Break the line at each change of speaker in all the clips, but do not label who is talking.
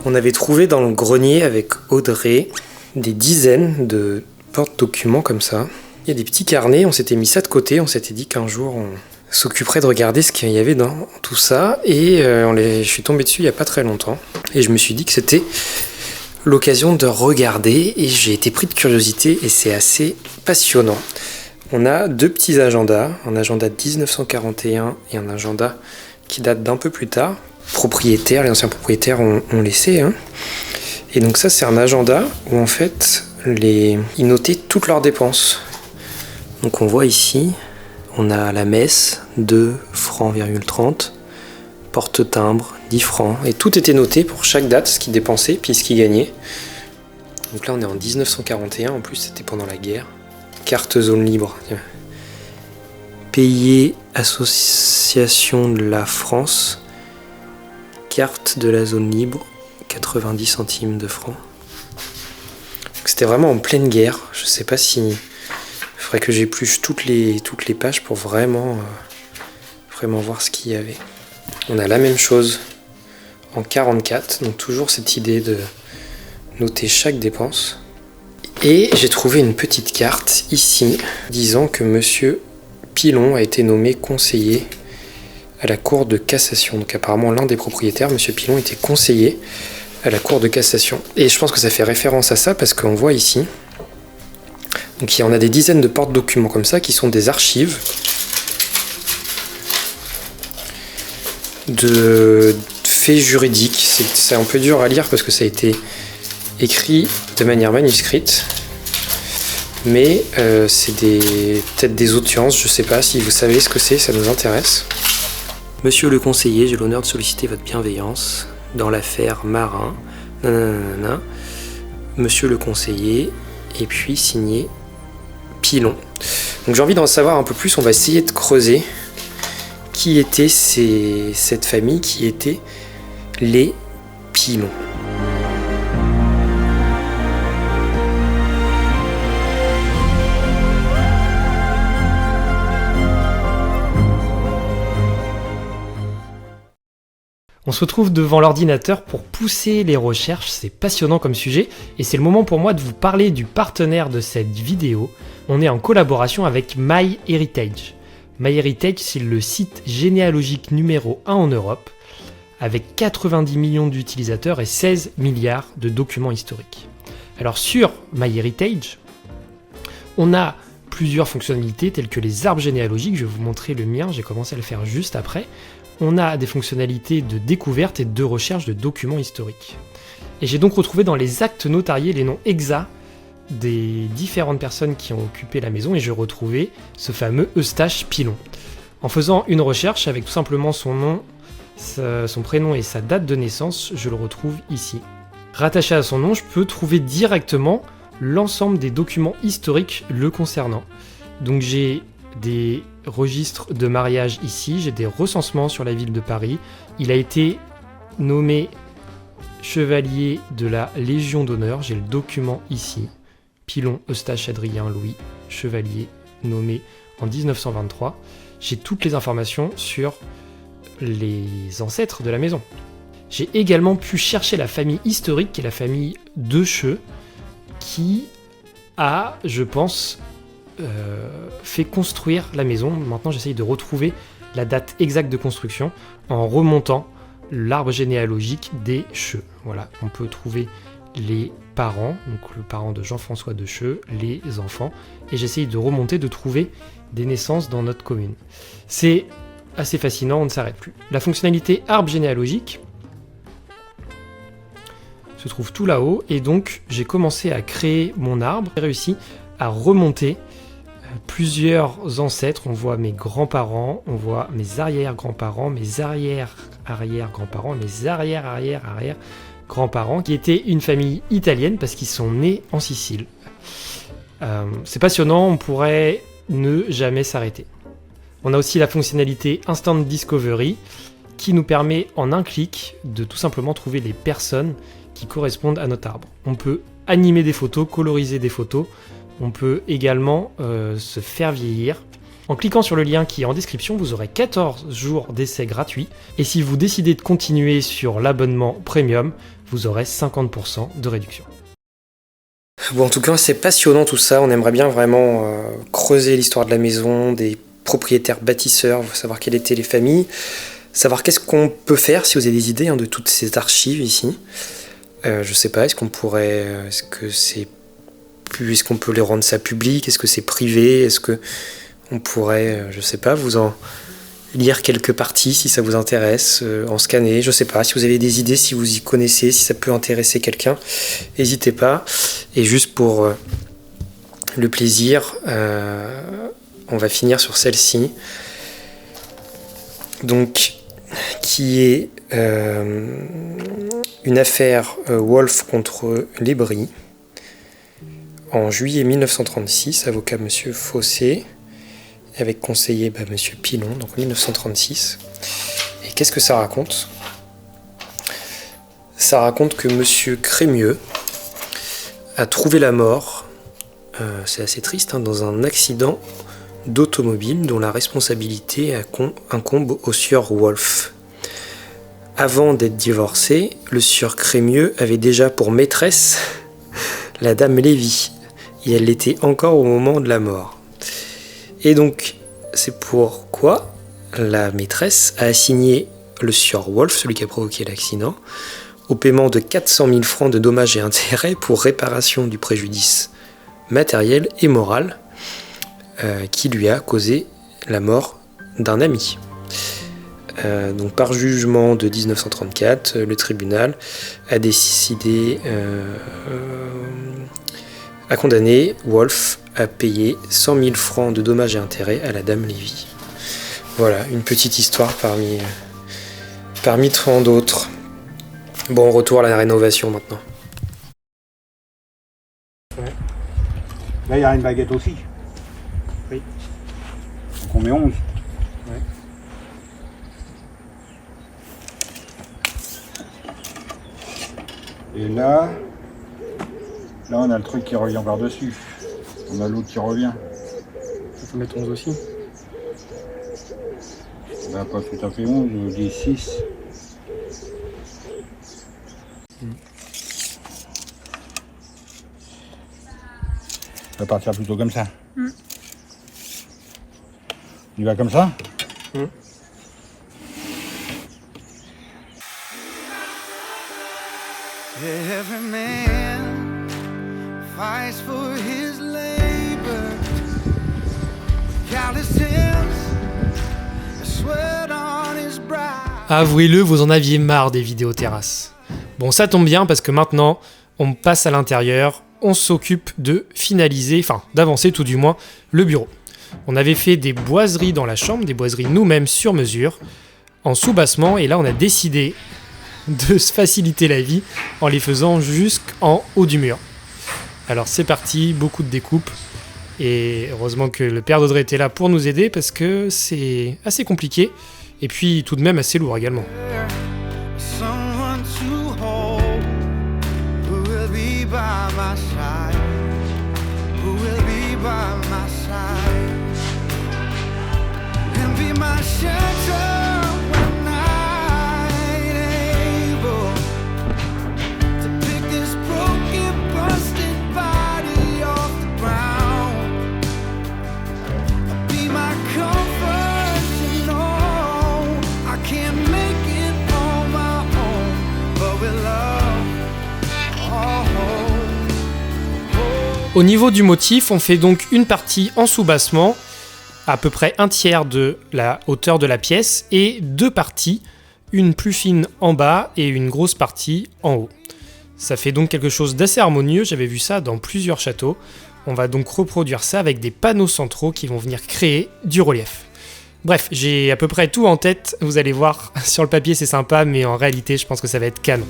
On avait trouvé dans le grenier avec Audrey des dizaines de porte-documents comme ça. Il y a des petits carnets, on s'était mis ça de côté, on s'était dit qu'un jour on s'occuperait de regarder ce qu'il y avait dans tout ça. Et je suis tombé dessus il n'y a pas très longtemps. Et je me suis dit que c'était l'occasion de regarder et j'ai été pris de curiosité et c'est assez passionnant. On a deux petits agendas, un agenda de 1941 et un agenda qui date d'un peu plus tard. Les anciens propriétaires ont laissé. Et donc ça, c'est un agenda où en fait, ils notaient toutes leurs dépenses. Donc on voit ici, on a la messe, 2 francs, 30, porte-timbre, 10 francs. Et tout était noté pour chaque date, ce qu'ils dépensaient, puis ce qu'ils gagnaient. Donc là, on est en 1941, en plus c'était pendant la guerre. Carte zone libre. Payé Association de la France. Carte de la zone libre, 90 centimes de francs. C'était vraiment en pleine guerre. Je sais pas si... Il faudrait que j'épluche toutes les pages pour vraiment voir ce qu'il y avait. On a la même chose en 44, donc toujours cette idée de noter chaque dépense. Et j'ai trouvé une petite carte ici, disant que Monsieur Pilon a été nommé conseiller à la Cour de cassation. Donc apparemment l'un des propriétaires, M. Pilon, était conseiller à la Cour de cassation. Et je pense que ça fait référence à ça parce qu'on voit ici, donc on a des dizaines de porte-documents comme ça qui sont des archives de faits juridiques. C'est un peu dur à lire parce que ça a été écrit de manière manuscrite. Mais c'est peut-être des audiences, je sais pas, si vous savez ce que c'est, ça nous intéresse. Monsieur le conseiller, j'ai l'honneur de solliciter votre bienveillance dans l'affaire Marin. Nanana. Monsieur le conseiller, et puis signé Pilon. Donc j'ai envie d'en savoir un peu plus, on va essayer de creuser qui était cette famille, qui étaient les Pilon.
On se retrouve devant l'ordinateur pour pousser les recherches, c'est passionnant comme sujet et c'est le moment pour moi de vous parler du partenaire de cette vidéo. On est en collaboration avec MyHeritage. MyHeritage, c'est le site généalogique numéro 1 en Europe avec 90 millions d'utilisateurs et 16 milliards de documents historiques. Alors sur MyHeritage, on a plusieurs fonctionnalités telles que les arbres généalogiques, je vais vous montrer le mien, j'ai commencé à le faire juste après. On a des fonctionnalités de découverte et de recherche de documents historiques. Et j'ai donc retrouvé dans les actes notariés les noms exacts des différentes personnes qui ont occupé la maison et je retrouvais ce fameux Eustache Pilon. En faisant une recherche avec tout simplement son nom, son prénom et sa date de naissance, je le retrouve ici. Rattaché à son nom, je peux trouver directement l'ensemble des documents historiques le concernant. Donc j'ai des registres de mariage ici, j'ai des recensements sur la ville de Paris. Il a été nommé chevalier de la Légion d'honneur, j'ai le document ici. Pilon Eustache Adrien Louis, chevalier, nommé en 1923. J'ai toutes les informations sur les ancêtres de la maison. J'ai également pu chercher la famille historique, qui est la famille Decheux, qui a, je pense, fait construire la maison. Maintenant, j'essaye de retrouver la date exacte de construction en remontant l'arbre généalogique des Cheux. Voilà, on peut trouver les parents, donc le parent de Jean-François Decheux, les enfants, et j'essaye de remonter, de trouver des naissances dans notre commune. C'est assez fascinant, on ne s'arrête plus. La fonctionnalité arbre généalogique se trouve tout là-haut, et donc j'ai commencé à créer mon arbre. J'ai réussi à remonter plusieurs ancêtres. On voit mes grands-parents, on voit mes arrière-grands-parents, mes arrière-arrière-grands-parents, mes arrière-arrière-arrière-grands-parents, qui étaient une famille italienne parce qu'ils sont nés en Sicile. C'est passionnant, on pourrait ne jamais s'arrêter. On a aussi la fonctionnalité Instant Discovery qui nous permet en un clic de tout simplement trouver les personnes qui correspondent à notre arbre. On peut animer des photos, coloriser des photos, on peut également se faire vieillir En cliquant sur le lien qui est en description, vous aurez 14 jours d'essai gratuit. Et si vous décidez de continuer sur l'abonnement premium, vous aurez 50% de réduction.
Bon, en tout cas, c'est passionnant tout ça. On aimerait bien vraiment creuser l'histoire de la maison, des propriétaires bâtisseurs, savoir quelles étaient les familles, savoir qu'est-ce qu'on peut faire, si vous avez des idées de toutes ces archives ici. Je sais pas, est-ce qu'on peut les rendre ça public? Est-ce que c'est privé? Est-ce que on pourrait, je sais pas, vous en lire quelques parties si ça vous intéresse, en scanner, je sais pas, si vous avez des idées, si vous y connaissez, si ça peut intéresser quelqu'un, n'hésitez pas. Et juste pour le plaisir, on va finir sur celle-ci, donc qui est une affaire Wolf contre Lebris en juillet 1936, avocat Monsieur Fossé, avec conseiller Monsieur Pilon, donc 1936. Et qu'est-ce que ça raconte? Ça raconte que Monsieur Crémieux a trouvé la mort, c'est assez triste, dans un accident d'automobile dont la responsabilité incombe au sieur Wolf. Avant d'être divorcé, le sieur Crémieux avait déjà pour maîtresse la dame Lévy, et elle l'était encore au moment de la mort. Et donc, c'est pourquoi la maîtresse a assigné le sieur Wolf, celui qui a provoqué l'accident, au paiement de 400 000 francs de dommages et intérêts pour réparation du préjudice matériel et moral qui lui a causé la mort d'un ami. Donc par jugement de 1934, le tribunal a décidé à condamner Wolf à payer 100 000 francs de dommages et intérêts à la dame Lévy. Voilà, une petite histoire parmi tant d'autres. Bon, retour à la rénovation maintenant.
Ouais. Là, il y a une baguette aussi.
Oui.
Donc on met 11.
Ouais.
Et là, on a le truc qui revient par-dessus. On a l'autre qui revient.
Il faut mettre 11 aussi.
Là, pas tout à fait 11, je dis 6. On va partir plutôt comme ça. Il va comme ça.
Every man fights for his labor, countless tears, sweat on his brow.
Avouez-le, vous en aviez marre des vidéos terrasses. Bon, ça tombe bien parce que maintenant, on passe à l'intérieur, on s'occupe de finaliser, enfin d'avancer tout du moins, le bureau. On avait fait des boiseries dans la chambre, des boiseries nous-mêmes sur mesure, en sous-bassement, et là on a décidé de se faciliter la vie en les faisant jusqu'en haut du mur. Alors c'est parti, beaucoup de découpes, et heureusement que le père d'Audrey était là pour nous aider parce que c'est assez compliqué, et puis tout de même assez lourd également.
Someone to hold, who will be by my side, who will be by my side, and be my shelter.
Au niveau du motif, on fait donc une partie en sous-bassement, à peu près un tiers de la hauteur de la pièce, et deux parties, une plus fine en bas et une grosse partie en haut. Ça fait donc quelque chose d'assez harmonieux, j'avais vu ça dans plusieurs châteaux. On va donc reproduire ça avec des panneaux centraux qui vont venir créer du relief. Bref, j'ai à peu près tout en tête, vous allez voir, sur le papier c'est sympa, mais en réalité je pense que ça va être canon.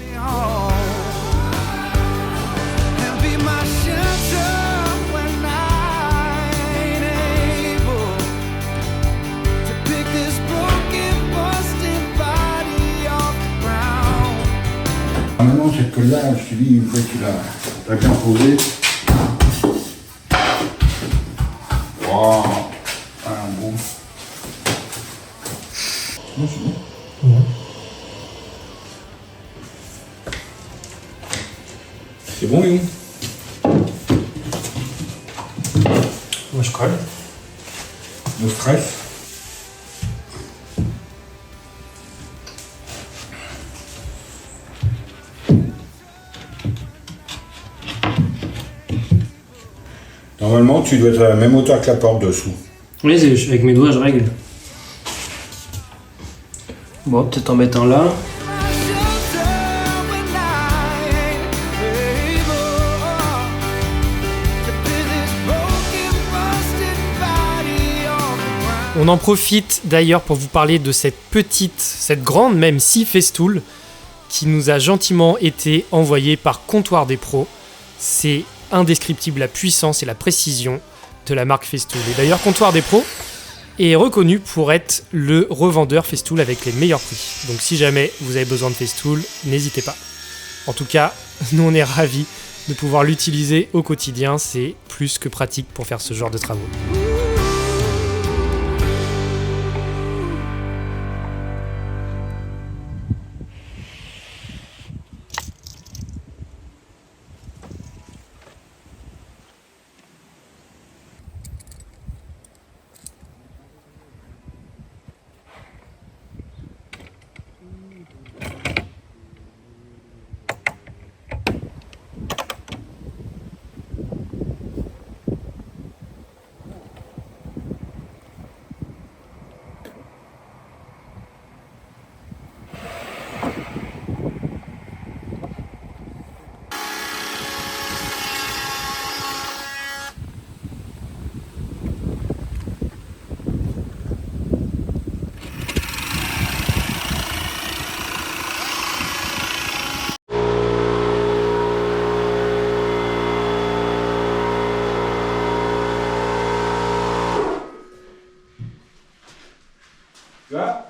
Maintenant, cette colle-là, je te dis, une fois que tu l'as bien posée, wow, un beau bon, Yon?
Moi je colle.
No stress. Normalement, tu dois être à la même hauteur que la porte dessous.
Oui, avec mes doigts je règle. Bon, peut-être en mettre un là.
On en profite d'ailleurs pour vous parler de cette grande même scie festool qui nous a gentiment été envoyée par Comptoir des Pros. C'est indescriptible la puissance et la précision de la marque Festool. Et d'ailleurs, Comptoir des Pros est reconnu pour être le revendeur Festool avec les meilleurs prix. Donc si jamais vous avez besoin de Festool, n'hésitez pas. En tout cas, nous on est ravis de pouvoir l'utiliser au quotidien. C'est plus que pratique pour faire ce genre de travaux.
Là.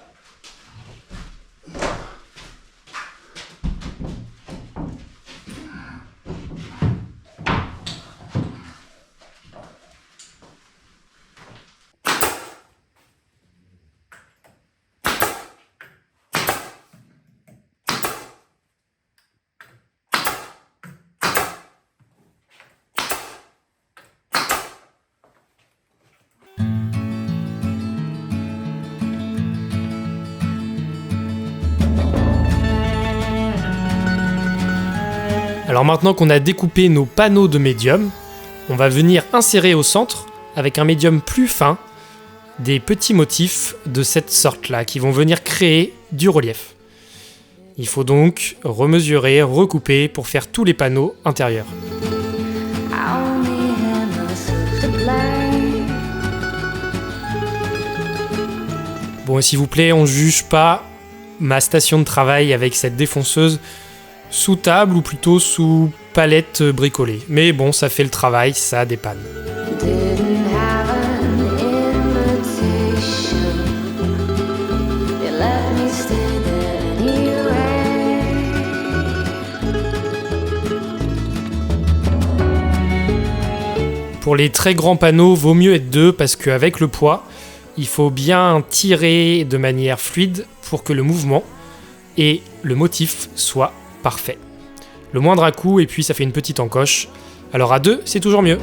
Alors maintenant qu'on a découpé nos panneaux de médium, on va venir insérer au centre, avec un médium plus fin, des petits motifs de cette sorte-là, qui vont venir créer du relief. Il faut donc remesurer, recouper pour faire tous les panneaux intérieurs. Bon, et s'il vous plaît, on juge pas ma station de travail avec cette défonceuse sous table ou plutôt sous palette bricolée. Mais bon, ça fait le travail, ça dépanne. Pour les très grands panneaux, vaut mieux être deux parce qu'avec le poids, il faut bien tirer de manière fluide pour que le mouvement et le motif soient parfaits. Le moindre à coup et puis ça fait une petite encoche. Alors à deux, c'est toujours mieux.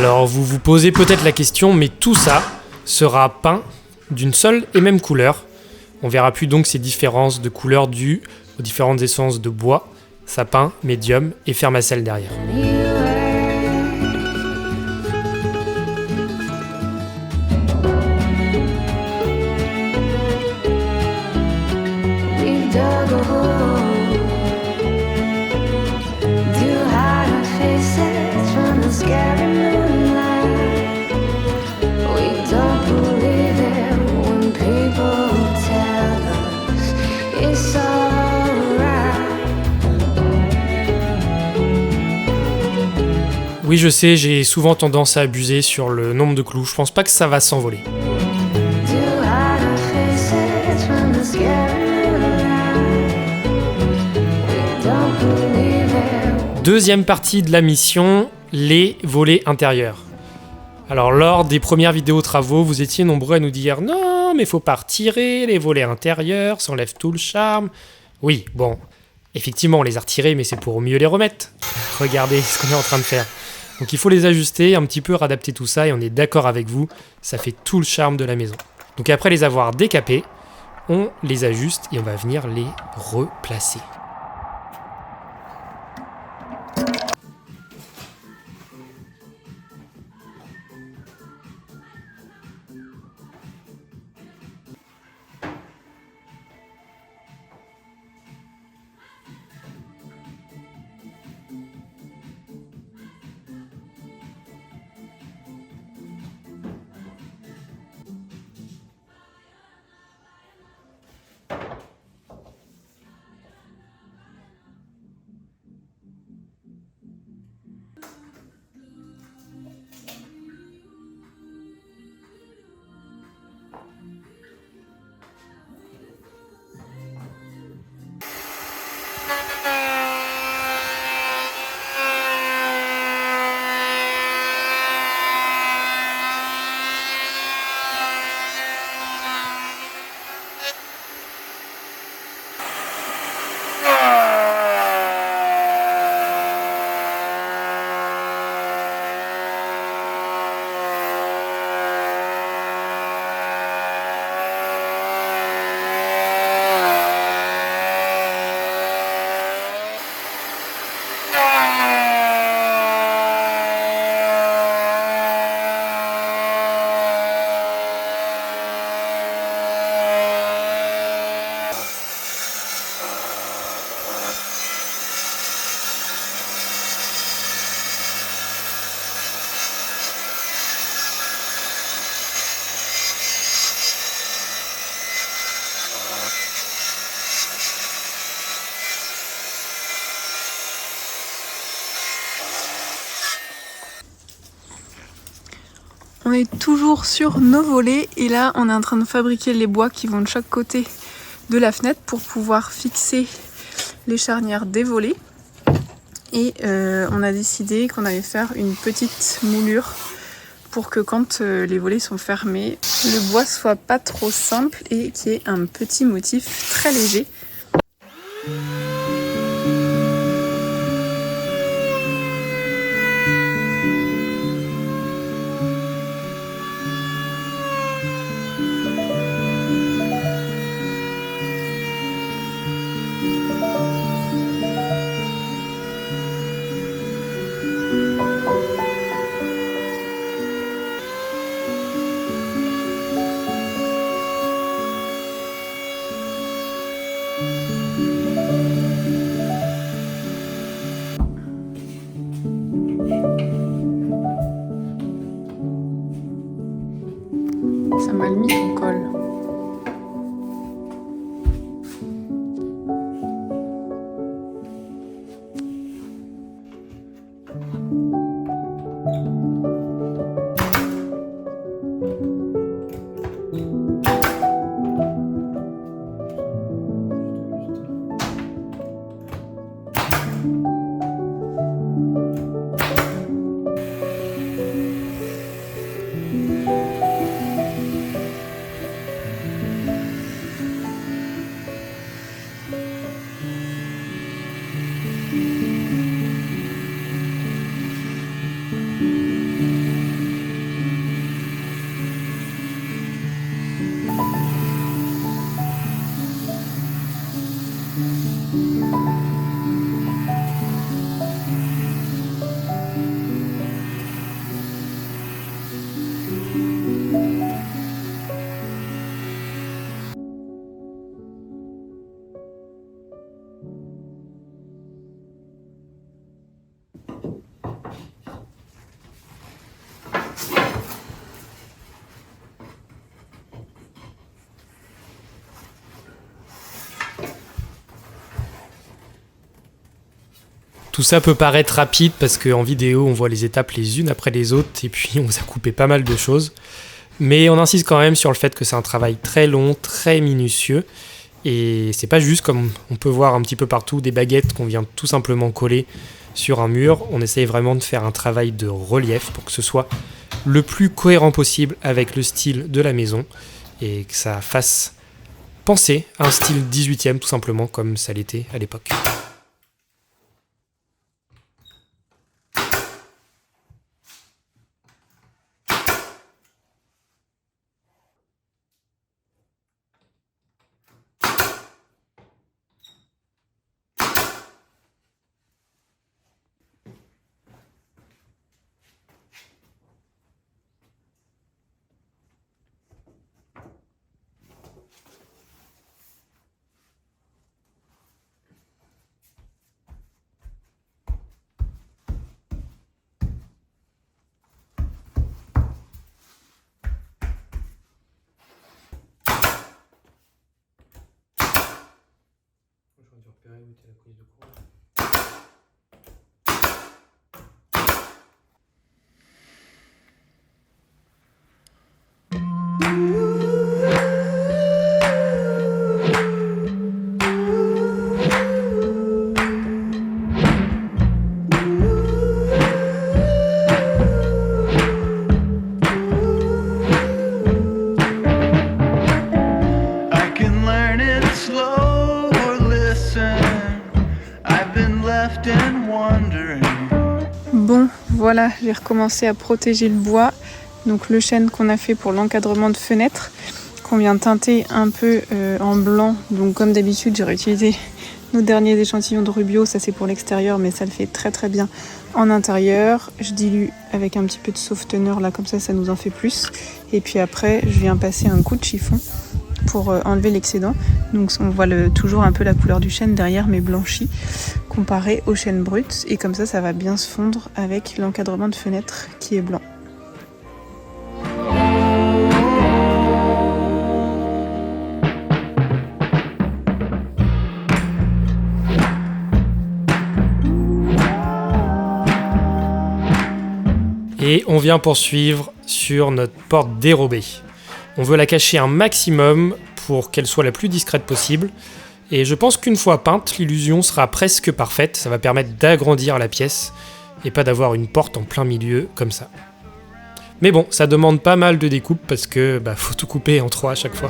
Alors vous vous posez peut-être la question, mais tout ça sera peint d'une seule et même couleur. On verra plus donc ces différences de couleurs dues aux différentes essences de bois, sapin, médium et fermacelle derrière. Oui, je sais, j'ai souvent tendance à abuser sur le nombre de clous. Je pense pas que ça va s'envoler. Deuxième partie de la mission, les volets intérieurs. Alors lors des premières vidéos travaux, vous étiez nombreux à nous dire « Non, mais faut pas retirer les volets intérieurs, ça enlève tout le charme. » Oui, bon, effectivement on les a retirés, mais c'est pour mieux les remettre. Regardez ce qu'on est en train de faire. Donc il faut les ajuster, un petit peu réadapter tout ça, et on est d'accord avec vous, ça fait tout le charme de la maison. Donc après les avoir décapés, on les ajuste et on va venir les replacer.
On est toujours sur nos volets et là on est en train de fabriquer les bois qui vont de chaque côté de la fenêtre pour pouvoir fixer les charnières des volets. Et on a décidé qu'on allait faire une petite moulure pour que quand les volets sont fermés, le bois soit pas trop simple et qu'il y ait un petit motif très léger. Ça m'a mis ton col.
Tout ça peut paraître rapide parce qu'en vidéo on voit les étapes les unes après les autres et puis on vous a coupé pas mal de choses. Mais on insiste quand même sur le fait que c'est un travail très long, très minutieux. Et c'est pas juste comme on peut voir un petit peu partout des baguettes qu'on vient tout simplement coller sur un mur. On essaye vraiment de faire un travail de relief pour que ce soit le plus cohérent possible avec le style de la maison et que ça fasse penser à un style 18e tout simplement comme ça l'était à l'époque.
Bon, voilà, j'ai recommencé à protéger le bois. Donc le chêne qu'on a fait pour l'encadrement de fenêtres, qu'on vient teinter un peu en blanc. Donc comme d'habitude, j'aurais utilisé nos derniers échantillons de Rubio. Ça c'est pour l'extérieur, mais ça le fait très très bien en intérieur. Je dilue avec un petit peu de softener là, comme ça nous en fait plus. Et puis après, je viens passer un coup de chiffon pour enlever l'excédent. Donc on voit toujours un peu la couleur du chêne derrière, mais blanchi, comparé au chêne brut. Et comme ça va bien se fondre avec l'encadrement de fenêtre qui est blanc.
Et on vient poursuivre sur notre porte dérobée. On veut la cacher un maximum pour qu'elle soit la plus discrète possible. Et je pense qu'une fois peinte, l'illusion sera presque parfaite. Ça va permettre d'agrandir la pièce et pas d'avoir une porte en plein milieu comme ça. Mais bon, ça demande pas mal de découpe parce que faut tout couper en 3 à chaque fois.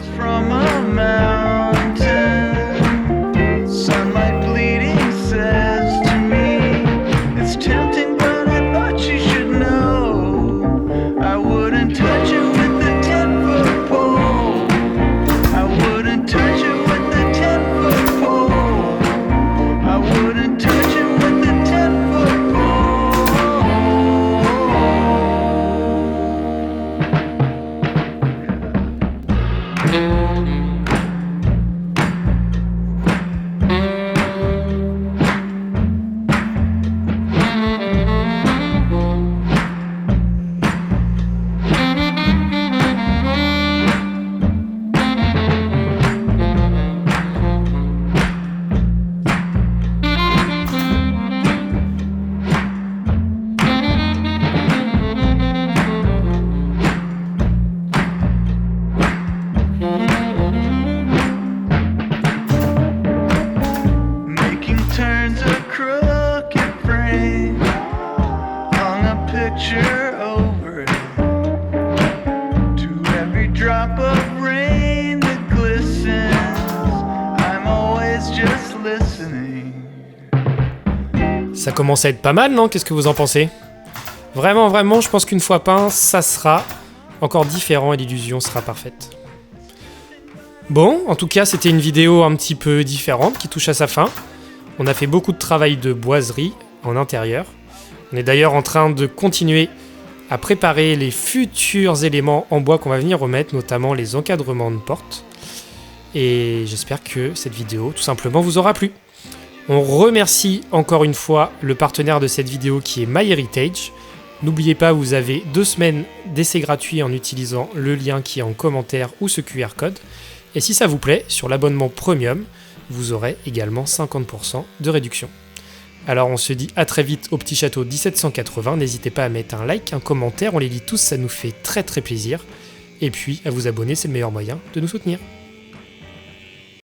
Ça commence à être pas mal, non? Qu'est-ce que vous en pensez? Vraiment, je pense qu'une fois peint, ça sera encore différent et l'illusion sera parfaite. Bon, en tout cas, c'était une vidéo un petit peu différente qui touche à sa fin. On a fait beaucoup de travail de boiserie en intérieur. On est d'ailleurs en train de continuer à préparer les futurs éléments en bois qu'on va venir remettre, notamment les encadrements de portes. Et j'espère que cette vidéo, tout simplement, vous aura plu. On remercie encore une fois le partenaire de cette vidéo qui est MyHeritage. N'oubliez pas, vous avez 2 semaines d'essai gratuit en utilisant le lien qui est en commentaire ou ce QR code. Et si ça vous plaît, sur l'abonnement premium, vous aurez également 50% de réduction. Alors on se dit à très vite au Petit Château 1780, n'hésitez pas à mettre un like, un commentaire, on les lit tous, ça nous fait très très plaisir. Et puis à vous abonner, c'est le meilleur moyen de nous soutenir.